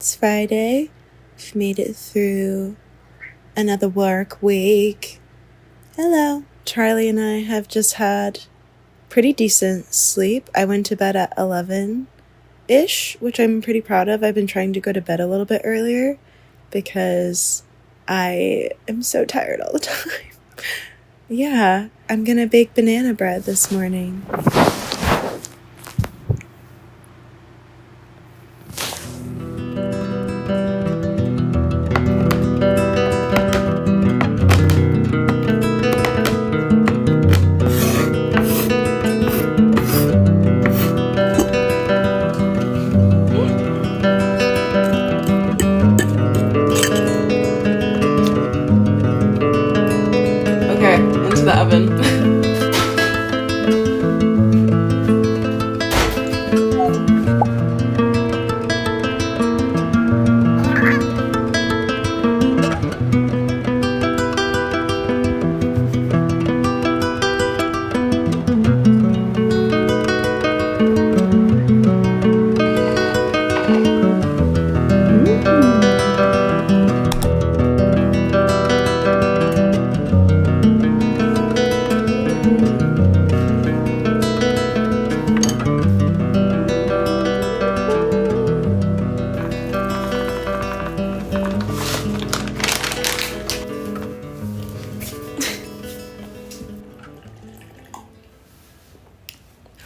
It's Friday. We've made it through another work week. Hello. Charlie and I have just had pretty decent sleep. I went to bed at 11-ish, which I'm pretty proud of. I've been trying to go to bed a little bit earlier because I am so tired all the time. Yeah, I'm gonna bake banana bread this morning. Into the oven.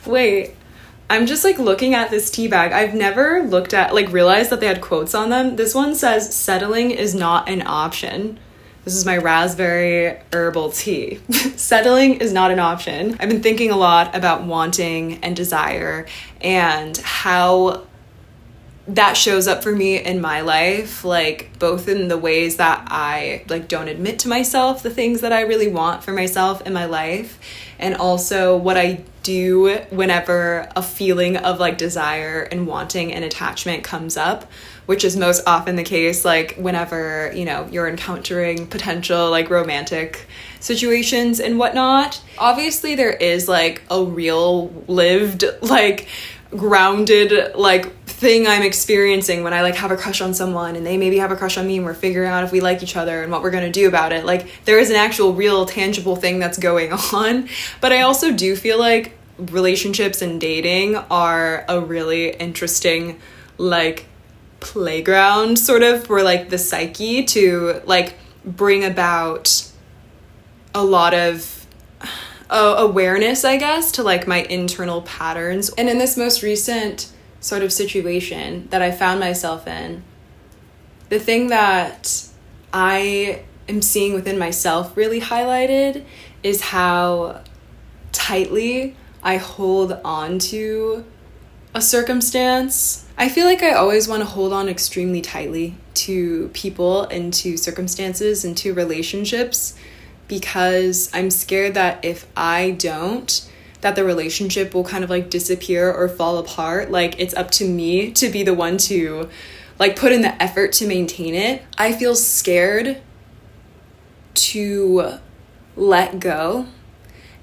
Wait, I'm just looking at this tea bag. I've never realized that they had quotes on them. This one says, "Settling is not an option." This is my raspberry herbal tea. Settling is not an option. I've been thinking a lot about wanting and desire and how that shows up for me in my life, both in the ways that I don't admit to myself the things that I really want for myself in my life, and also what I do whenever a feeling of desire and wanting and attachment comes up, which is most often the case whenever you're encountering potential romantic situations and whatnot. Obviously there is a real lived grounded thing I'm experiencing when I have a crush on someone and they maybe have a crush on me, and we're figuring out if we like each other and what we're going to do about it. There is an actual real tangible thing that's going on. But I also do feel relationships and dating are a really interesting playground sort of for the psyche to bring about a lot of awareness, I guess, to my internal patterns. And in this most recent sort of situation that I found myself in, the thing that I am seeing within myself really highlighted is how tightly I hold on to a circumstance. I feel I always want to hold on extremely tightly to people and to circumstances and to relationships, because I'm scared that if I don't, that the relationship will kind of disappear or fall apart. It's up to me to be the one to put in the effort to maintain it. I feel scared to let go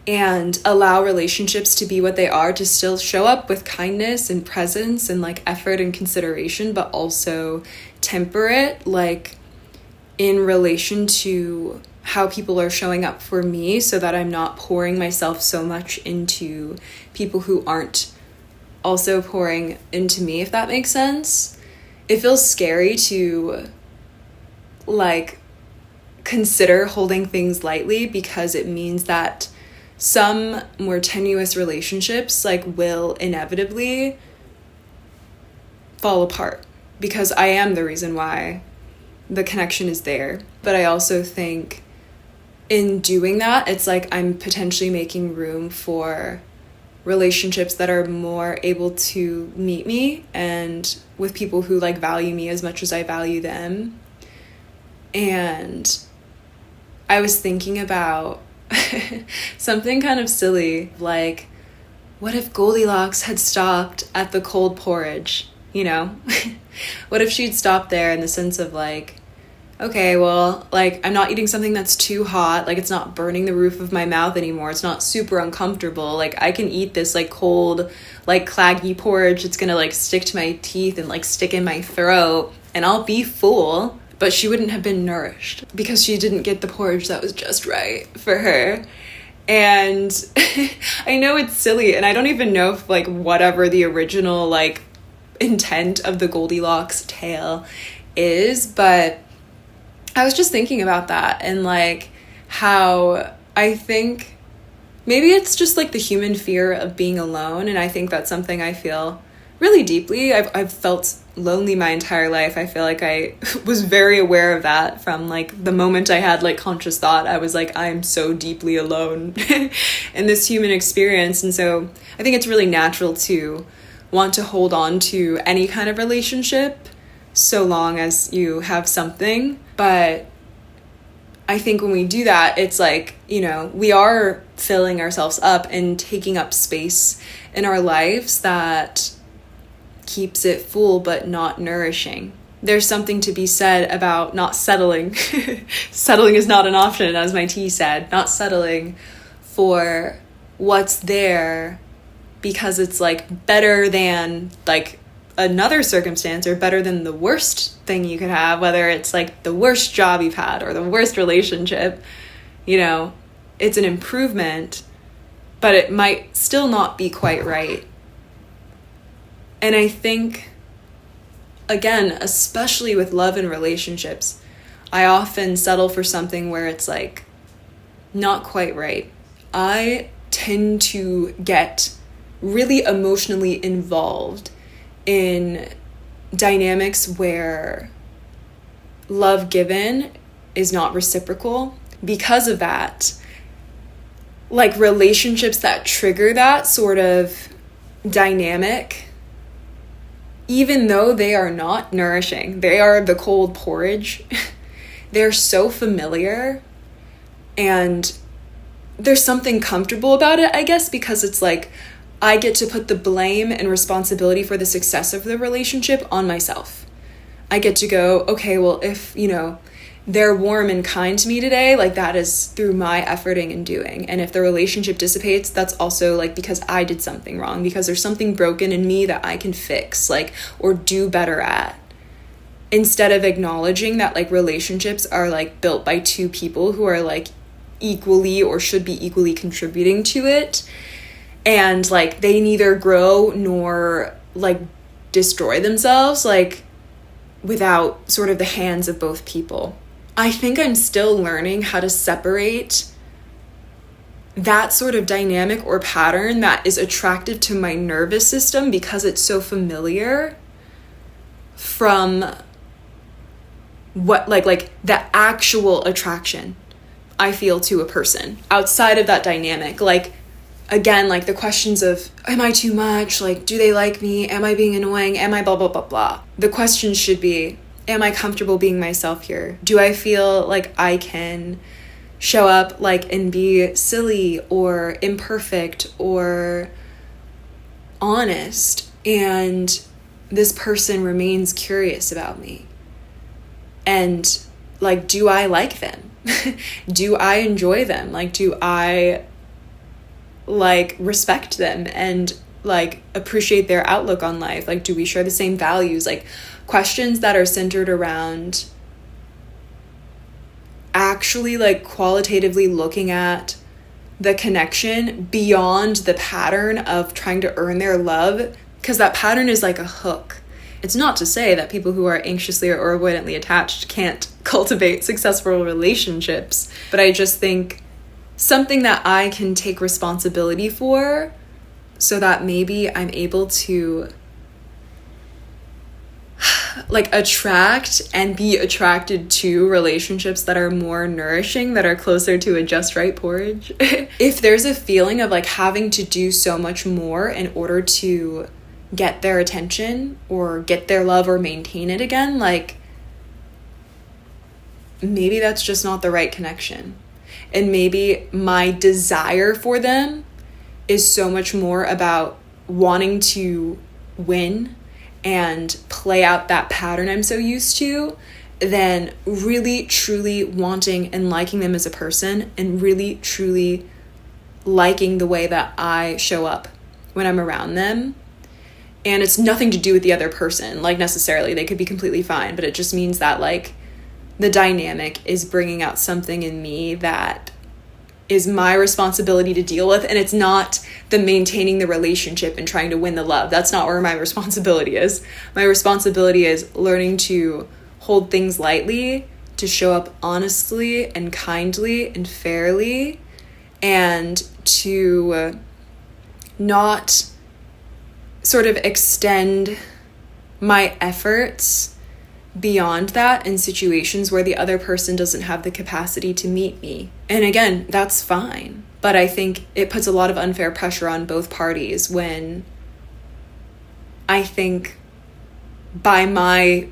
and allow relationships to be what they are, to still show up with kindness and presence and effort and consideration, but also temper it in relation to how people are showing up for me, so that I'm not pouring myself so much into people who aren't also pouring into me, if that makes sense. It feels scary to consider holding things lightly, because it means that some more tenuous relationships will inevitably fall apart, because I am the reason why the connection is there. But I also think in doing that, it's I'm potentially making room for relationships that are more able to meet me and with people who value me as much as I value them. And I was thinking about something kind of silly, what if Goldilocks had stopped at the cold porridge, What if she'd stopped there, in the sense of okay, well, I'm not eating something that's too hot, it's not burning the roof of my mouth anymore, it's not super uncomfortable, I can eat this cold claggy porridge. It's gonna stick to my teeth and stick in my throat, and I'll be full, but she wouldn't have been nourished because she didn't get the porridge that was just right for her. And I know it's silly, and I don't even know if like whatever the original like intent of the Goldilocks tale is, but I was just thinking about that and like how I think maybe it's just like the human fear of being alone, and I think that's something I feel really deeply. I've felt lonely my entire life. I feel like I was very aware of that from like the moment I had like conscious thought. I was like, I'm so deeply alone in this human experience. And so I think it's really natural to want to hold on to any kind of relationship so long as you have something. But I think when we do that, it's like, you know, we are filling ourselves up and taking up space in our lives that keeps it full but not nourishing. There's something to be said about not settling. Settling is not an option, as my tea said. Not settling for what's there because it's like better than like another circumstance or better than the worst thing you could have, whether it's like the worst job you've had or the worst relationship. You know, it's an improvement, but it might still not be quite right. And I think, again, especially with love and relationships, I often settle for something where it's like not quite right. I tend to get really emotionally involved in dynamics where love given is not reciprocal. Because of that, like relationships that trigger that sort of dynamic, even though they are not nourishing, they are the cold porridge, they're so familiar, and there's something comfortable about it, I guess, because it's like I get to put the blame and responsibility for the success of the relationship on myself. I get to go, okay, well, if, you know, they're warm and kind to me today, like that is through my efforting and doing. And if the relationship dissipates, that's also like because I did something wrong, because there's something broken in me that I can fix, like, or do better at. Instead of acknowledging that like relationships are like built by two people who are like equally or should be equally contributing to it. And like they neither grow nor like destroy themselves like without sort of the hands of both people. I think I'm still learning how to separate that sort of dynamic or pattern that is attractive to my nervous system because it's so familiar from what like the actual attraction I feel to a person outside of that dynamic. Like, again, like the questions of, am I too much? Like, do they like me? Am I being annoying? Am I blah, blah, blah, blah? The question should be, am I comfortable being myself here? Do I feel like I can show up like and be silly or imperfect or honest, and this person remains curious about me? And like, do I like them? Do I enjoy them? Like, do I like respect them and like appreciate their outlook on life? Like, do we share the same values? Like, questions that are centered around actually like qualitatively looking at the connection beyond the pattern of trying to earn their love, because that pattern is like a hook. It's not to say that people who are anxiously or avoidantly attached can't cultivate successful relationships, but I just think something that I can take responsibility for so that maybe I'm able to like attract and be attracted to relationships that are more nourishing, that are closer to a just right porridge. If there's a feeling of like having to do so much more in order to get their attention or get their love or maintain it again, like maybe that's just not the right connection. And maybe my desire for them is so much more about wanting to win and play out that pattern I'm so used to than really truly wanting and liking them as a person and really truly liking the way that I show up when I'm around them. And it's nothing to do with the other person, like, necessarily. They could be completely fine, but it just means that, like, the dynamic is bringing out something in me that is my responsibility to deal with. And it's not the maintaining the relationship and trying to win the love. That's not where my responsibility is. My responsibility is learning to hold things lightly, to show up honestly and kindly and fairly, and to not sort of extend my efforts beyond that in situations where the other person doesn't have the capacity to meet me. And again, that's fine. But I think it puts a lot of unfair pressure on both parties when I think by my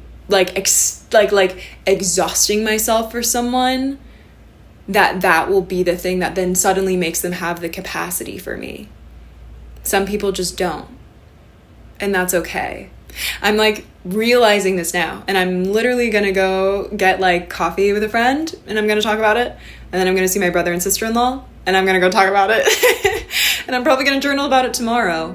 exhausting myself for someone, that will be the thing that then suddenly makes them have the capacity for me. Some people just don't. And that's okay. I'm like realizing this now, and I'm literally gonna go get like coffee with a friend, and I'm gonna talk about it, and then I'm gonna see my brother and sister-in-law, and I'm gonna go talk about it. And I'm probably gonna journal about it tomorrow.